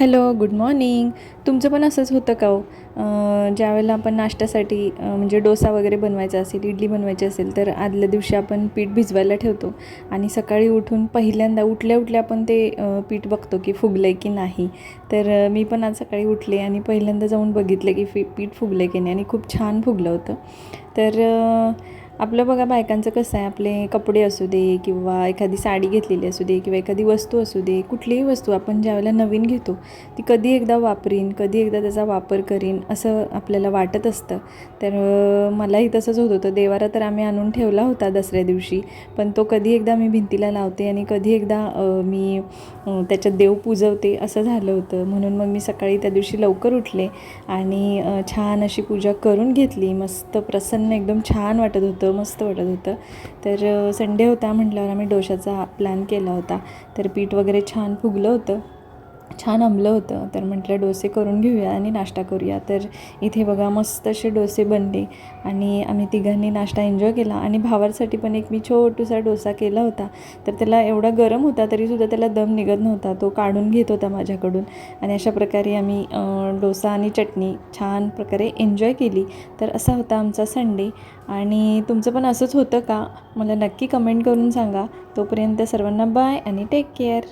Hello, good morning. तुमचं पण असंच होतं का हो? ज्यावेळेला आपण नाश्त्यासाठी म्हणजे डोसा वगैरे बनवायचा असेल, इडली बनवायची असेल, तर आदल्या दिवशी आपण पीठ भिजवायला ठेवतो आणि सकाळी उठून पहिल्यांदा उठल्या उठल्या आपण ते पीठ बघतो की फुगलं आहे की नाही. तर मी पण आज सकाळी उठले आणि पहिल्यांदा जाऊन बघितलं की पीठ फुगलं आहे की नाही आणि खूप छान फुगलं होतं. तर आपलं बघा बायकांचं कसं आहे, आपले कपडे असू दे किंवा एखादी साडी घेतलेली असू दे किंवा एखादी वस्तू असू दे, कुठलीही वस्तू आपण ज्यावेळेला नवीन घेतो ती कधी एकदा वापरीन, कधी एकदा त्याचा वापर करीन असं आपल्याला वाटत असतं. तर मलाही तसंच होत होतं. देवारा तर आम्ही आणून ठेवला होता दसऱ्या दिवशी, पण तो कधी एकदा मी भिंतीला लावते आणि कधी एकदा मी त्याच्यात देव पूजवते असं झालं होतं. म्हणून मग मी सकाळी त्या दिवशी लवकर उठले आणि छान अशी पूजा करून घेतली. मस्त प्रसन्न एकदम छान वाटत होतं, मस्त वाटत होतं. तर संडे होता म्हटल्यावर आम्ही डोशाचा प्लॅन केला होता. तर पीठ वगैरे छान फुगलं होतं, छान अंबलं होतं. तर म्हटलं डोसे करून घेऊया आणि नाश्ता करूया. तर इथे बघा मस्त असे डोसे बनले आणि आम्ही तिघांनी नाश्ता एन्जॉय केला. आणि भावासाठी पण एक मी छोटूसा डोसा केला होता. तर त्याला एवढा गरम होता तरीसुद्धा त्याला दम निघत नव्हता, तो काढून घेत होता माझ्याकडून. आणि अशा प्रकारे आम्ही डोसा आणि चटणी छान प्रकारे एन्जॉय केली. तर असा होता आमचा संडे. आणि तुमचं पण असंच होतं का? मला नक्की कमेंट करून सांगा. तोपर्यंत सर्वांना बाय आणि टेक केअर.